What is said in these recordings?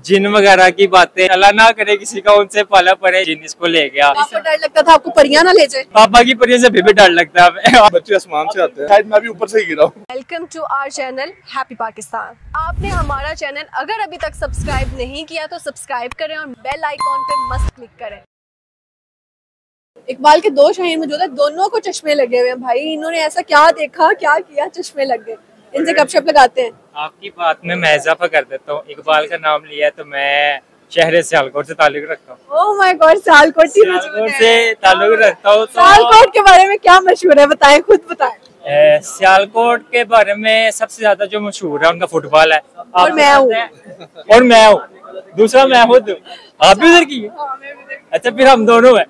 जिन वगैरह की बातें अल्लाह ना करे किसी का उनसे पाला पड़े, जिन इसको ले गया। आपको डर लगता था आपको परियां ना ले जाए? पापा की परियों से भी डर लगता है। बच्चे आसमान से आते हैं, शायद मैं भी ऊपर से ही गिरा हूँ। Welcome to our channel happy Pakistan. आपने हमारा चैनल अगर अभी तक सब्सक्राइब नहीं किया तो सब्सक्राइब करें और बेल आइकॉन पे मस्त क्लिक करें। इकबाल के दो शाहीन मौजूद है, दोनों को चश्मे लगे हुए हैं। भाई इन्होंने ऐसा क्या देखा, क्या किया, चश्मे लग गए। इनसे गपशप लगाते हैं। आपकी बात में मैं इजाफा कर देता हूँ। इकबाल का नाम लिया तो मैं शहर सियालकोट से ताल्लुक रखता हूँ। ओह माय गॉड, सियालकोट से ताल्लुक रखता हूँ। सियालकोट के बारे में क्या मशहूर है, बताएं, खुद बताएं। सियालकोट के बारे में सबसे ज्यादा जो मशहूर है उनका फुटबॉल है। और मैं हूँ दूसरा मैं खुद। आप भी उधर की? अच्छा, फिर हम दोनों हैं।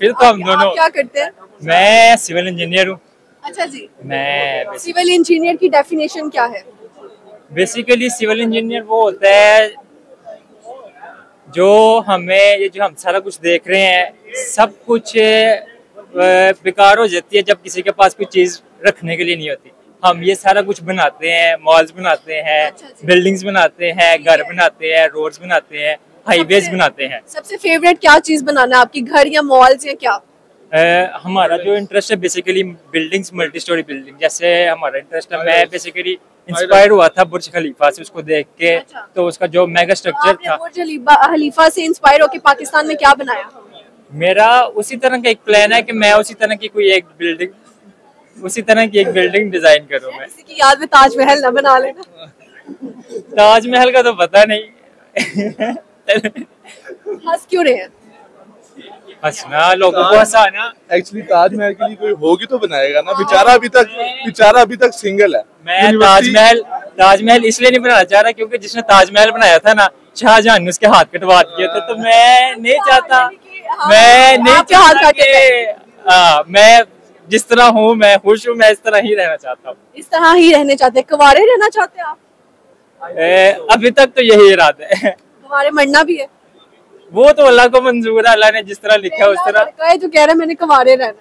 फिर तो हम दोनों। क्या करते हैं? मैं सिविल इंजीनियर हूँ। अच्छा जी। मैं सिविल इंजीनियर की डेफिनेशन क्या है? बेसिकली सिविल इंजीनियर वो होता है जो हमें ये जो हम सारा कुछ देख रहे हैं सब कुछ बेकार हो जाती है जब किसी के पास कोई चीज रखने के लिए नहीं होती। हम ये सारा कुछ बनाते हैं, मॉल्स बनाते हैं, बिल्डिंग्स बनाते हैं, घर बनाते हैं, रोड्स बनाते हैं, हाईवेज बनाते हैं। सबसे फेवरेट क्या चीज बनाना है आपकी, घर या मॉल्स या क्या? हमारा जो इंटरेस्ट है basically buildings, multi storey building, जैसे हमारा इंटरेस्ट है। मैं बेसिकली इंस्पायर हुआ था बुर्ज खलीफा से, उसको देख के। अच्छा। तो उसका जो मेगा स्ट्रक्चर था, बुर्ज खलीफा से इंस्पायर होकर पाकिस्तान में क्या बनाया? मेरा उसी तरह का एक प्लान है कि मैं उसी तरह की एक बिल्डिंग डिजाइन करूँ। मैं किसी की याद में ताजमहल ना बना लेना। ताजमहल का तो पता नहीं। हंस क्यों रहे हैं? हंसना, लोगों को हंसाना। एक्चुअली ताजमहल के लिए कोई होगी तो बनाएगा ना। बेचारा अभी तक सिंगल है। मैं ताजमहल इसलिए नहीं बनाना चाह रहा क्योंकि जिसने ताजमहल बनाया था ना, शाहजहां ने उसके हाथ कटवा दिए थे। तो मैं नहीं चाहता, मैं जिस तरह हूँ मैं खुश हूँ, मैं इस तरह ही रहना चाहता हूँ। इस तरह ही रहने चाहते हैं? कुंवारे रहना चाहते हैं आप? अभी तक तो यही इरादा है। कुंवारे मरना भी है? वो तो अल्लाह को मंजूर है, अल्लाह ने जिस तरह लिखा है उस तरह। जो कह रहा है मैंने कुंवारे रहना है,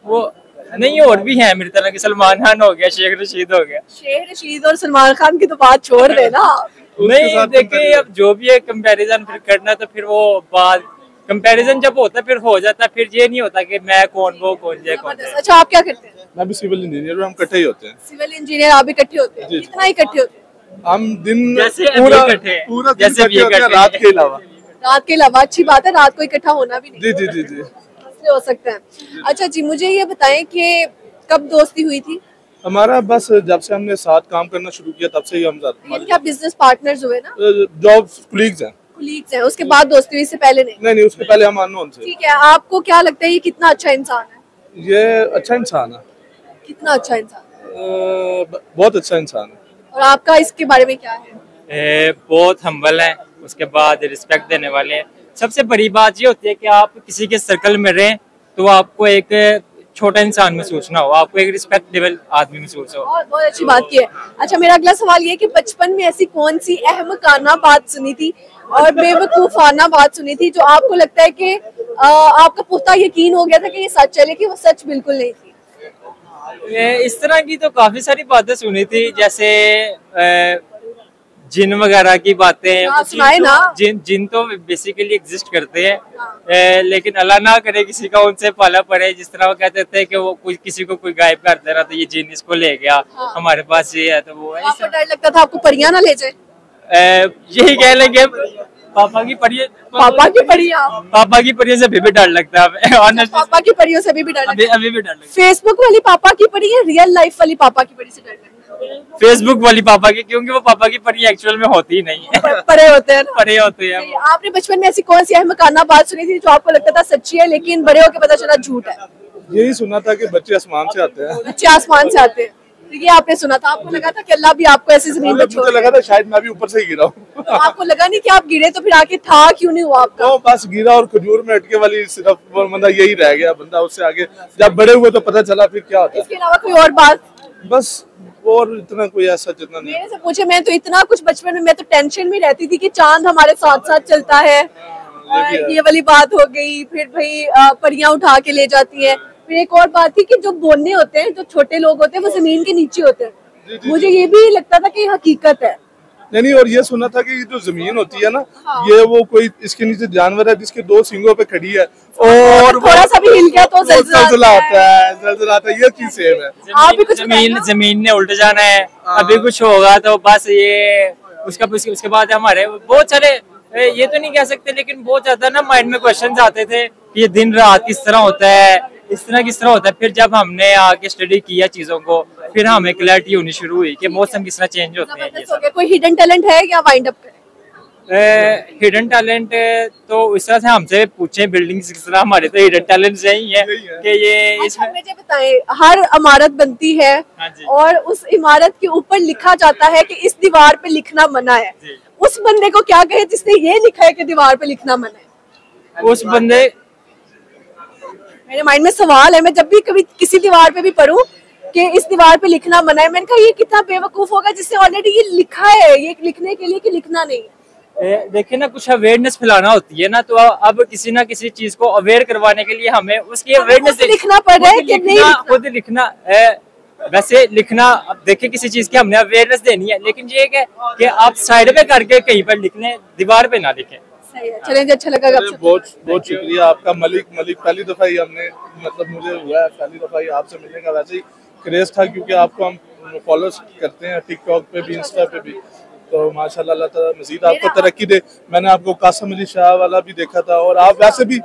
वो नहीं, और भी है मेरी तरह के। सलमान खान हो गया, शेख रशीद हो गया। शेख रशीद और सलमान खान की तो बात छोड़ देना। नहीं देखिए, अब जो भी है कंपैरिजन फिर करना, तो फिर वो बात कंपैरिजन जब होता है फिर हो जाता है। फिर ये नहीं होता कि मैं कौन वो कौन ये कौन। अच्छा, आप क्या करते हैं? मैं भी सिविल इंजीनियर हूँ, हम इकट्ठे ही होते हैं। सिविल इंजीनियर आप इकट्ठे होते हैं? कितना इकट्ठे होते हैं? हम दिन पूरा रात के अलावा। रात के अलावा अच्छी बात है, रात को इकट्ठा होना भी नहीं। जी इसलिए हो सकता है। अच्छा जी, मुझे ये बताएं कि कब दोस्ती हुई थी? हमारा बस जब से हमने साथ काम करना शुरू किया तब से ही हम साथ। क्या बिजनेस पार्टनर्स हुए ना? जॉब कुलीग्स हैं। उसके बाद दोस्ती हुई, इससे पहले नहीं? उसके पहले हम अननोन थे। ठीक है, आपको क्या लगता है ये कितना अच्छा इंसान है? ये अच्छा इंसान है। कितना अच्छा इंसान? बहुत अच्छा इंसान है। और आपका इसके बारे में क्या है? बहुत हम्बल है, उसके बाद रिस्पेक्ट देने वाले हैं। सबसे बड़ी बात ये होती है कि आप किसी के सर्कल में रहें तो आपको एक छोटा इंसान महसूस ना हो, आपको एक रिस्पेक्टेबल आदमी महसूस हो। बहुत अच्छी बात की है। अच्छा, मेरा अगला सवाल ये है कि बचपन में ऐसी कौन सी अहमकाना बात सुनी थी और बेवकूफाना बात सुनी थी जो आपको लगता है कि आपका पुख्ता यकीन हो गया था कि ये सच है, लेकिन वो सच बिल्कुल नहीं थी? इस तरह की तो काफी सारी बातें सुनी थी, जैसे जिन वगैरह की बातें। सुनाए ना। जिन तो बेसिकली एग्जिस्ट करते हैं, लेकिन अल्लाह ना करे किसी का उनसे पाला पड़े। जिस तरह वो कहते थे कि वो किसी को कोई गायब कर दे रहा तो ये जिन इसको ले गया। हमारे पास ये है तो वो है। आपको डर लगता था आपको परियां ना ले जाए? यही कह लेंगे, पापा की परियों से भी डर लगता है। पापा की परियों से भी डर लगता है? अभी भी डर लगता है। फेसबुक वाली पापा की परी है, रियल लाइफ वाली पापा की परी से डर लगता है? फेसबुक वाली पापा की, क्योंकि वो पापा की परी एक्चुअल में होती ही नहीं है। परे होते हैं। आपने बचपन में ऐसी कौन सी अहमकाना बात सुनी थी जो आपको लगता था सच्ची है लेकिन बड़े होकर पता चला झूठ है? यही सुना था कि बच्चे आसमान से आते हैं। बच्चे आसमान से आते हैं, ये आपने सुना था? आपको लगा था कि अल्लाह भी आपको ऐसी जमीन पे छोड़? मुझे लगा था शायद मैं भी ऊपर से ही गिरा हूँ। तो आपको लगा नहीं कि आप गिरे, तो फिर आके था क्यों नहीं हुआ आपका? तो बस गिरा और खजूर में अटके वाली सिर्फ मतलब यही रह गया बंदा। उससे आगे जब बड़े हुए तो पता चला फिर क्या होता है। इसके अलावा कोई और बात? बस और इतना कोई ऐसा जितना नहीं। मेरे से पूछे, मैं तो इतना कुछ बचपन में मैं तो टेंशन में रहती थी कि चांद हमारे साथ साथ चलता है। ये वाली बात हो गई। फिर भाई परियां उठा के ले जाती है। फिर एक और बात थी कि जो बोने होते हैं, जो छोटे लोग होते हैं वो जमीन के नीचे होते हैं। मुझे ये भी लगता था कि ये हकीकत है। नहीं, और ये सुना था कि जो जमीन होती है ना, ये वो कोई इसके नीचे जानवर है जिसके 2 सींगों पे खड़ी है और थोड़ा सा भी हिल गया तो जलजला आता है। ये चीज सेम है। आप भी कुछ जमीन ने उल्ट जाना है, अभी कुछ होगा तो बस ये उसके बाद हमारे बहुत सारे, ये तो नहीं कह सकते लेकिन बहुत ज्यादा ना माइंड में क्वेश्चंस आते थे कि ये दिन रात किस तरह होता है, इस तरह किस तरह होता है। फिर जब हमने आके स्टडी किया चीजों को, फिर हमें क्लैरिटी होनी शुरू हुई कि मौसम किस तरह चेंज होते हैं। ये सब कोई हिडन टैलेंट है या वाइंड अप हिडन टैलेंट तो इस तरह से हमसे पूछे बिल्डिंग्स किस तरह, हमारे तो हिडन टैलेंट यही है कि ये इसमें मुझे बताएं, हर इमारत बनती है और उस इमारत के ऊपर लिखा जाता है कि इस दीवार पे लिखना मना है। उस बंदे को क्या कहे जिसने ये लिखा है कि दीवार पे लिखना मना है? उस बंदे, मेरे माइंड में सवाल है, मैं जब भी कभी किसी दीवार पे भी पढूं कि इस दीवार पे लिखना मना है, मैंने कहा ये कितना बेवकूफ होगा जिसने ऑलरेडी ये लिखा है, ये लिखने के लिए कि लिखना नहीं है। देखिए ना, कुछ अवेयरनेस फैलाना होती है ना, तो अब किसी ना किसी चीज को अवेयर करवाने के लिए हमें उसकी अवेयरनेस लिखना पड़ रहा है कि नहीं, खुद लिखना। वैसे लिखना, अब देखिए किसी चीज की हमने अवेयरनेस देनी है, लेकिन ये कि आप साइड पे करके कहीं पर लिख लें, दीवार पे ना लिखें। चलिए जी, अच्छा लगा आपसे। बहुत शुक्रिया आपका मलिक। पहली दफा ही हमने, मतलब मुझे हुआ है पहली दफा ही आपसे मिलने का। वैसे ही क्रेज था क्योंकि आपको हम फॉलो करते हैं टिकटॉक पे भी, इंस्टा पे भी, तो माशाल्लाह अल्लाह ताला मजीद आपको तरक्की दे। मैंने आपको कासिम अली शाह वाला भी देखा था, और आप वैसे भी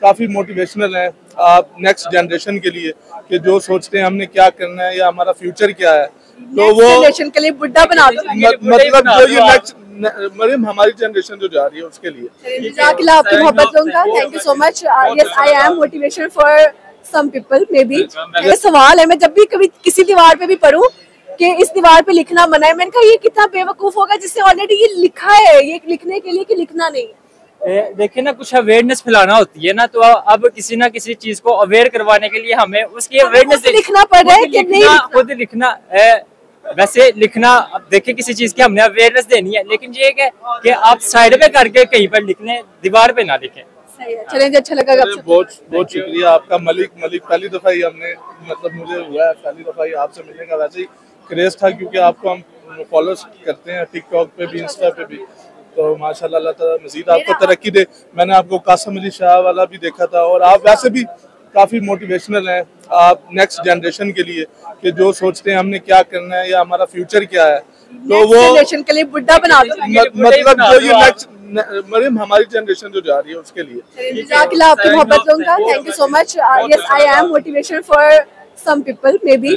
काफी मोटिवेशनल हैं आप नेक्स्ट जनरेशन के लिए, कि जो सोचते हैं हमने क्या करना है या हमारा फ्यूचर क्या है, तो वो जनरेशन के लिए बुढ़ा बना दो, मतलब जो ये नेक्स्ट मरियम हमारी जनरेशन जो जा रही है उसके लिए। जज़ाकल्लाह, आपकी मोहब्बत लूंगा। Thank you so much. Yes, I am motivation for some people may be. मेरा सवाल है, मैं जब भी कभी किसी दीवार पे भी पढूं कि इस दीवार पे लिखना मना है, मैंने कहा ये कितना बेवकूफ होगा जिसने ऑलरेडी ये लिखा है, ये लिखने के लिए कि लिखना नहीं है। देखिए ना, कुछ अवेयरनेस फैलाना होती है ना, तो अब किसी ना किसी चीज को अवेयर करवाने के लिए हमें उसकी अवेयरनेस लिखना पड़ रहा है कि नहीं, खुद लिखना। वैसे लिखना, अब देखिए किसी चीज की हमने अवेयरनेस देनी है, लेकिन ये कि आप साइड पे करके कहीं पर लिख लें, दीवार पे ना लिखें। चलें जी, अच्छा लगा आपसे। बहुत शुक्रिया आपका मलिक। पहली दफा ही हमने, मतलब मुझे हुआ है पहली दफा ही आपसे मिलने का। वैसे ही क्रेज था क्योंकि आपको हम फॉलो करते हैं टिकटॉक पे भी, इंस्टा पे भी, तो माशाल्लाह अल्लाह ताला मजीद आपको तरक्की दे। मैंने आपको कासिम अली शाह वाला भी देखा था, और आप वैसे भी काफी मोटिवेशनल हैं आप नेक्स्ट जनरेशन के लिए, कि जो सोचते हैं हमने क्या करना है या हमारा फ्यूचर क्या है, तो वो जनरेशन के लिए बुढ़ा बना दो, मतलब जो ये नेक्स्ट मरियम हमारी जनरेशन जो जा रही है उसके लिए। जज़ाकल्लाह, आपकी मोहब्बत लूंगा। Thank you so much. Yes, I am motivation for some people may B.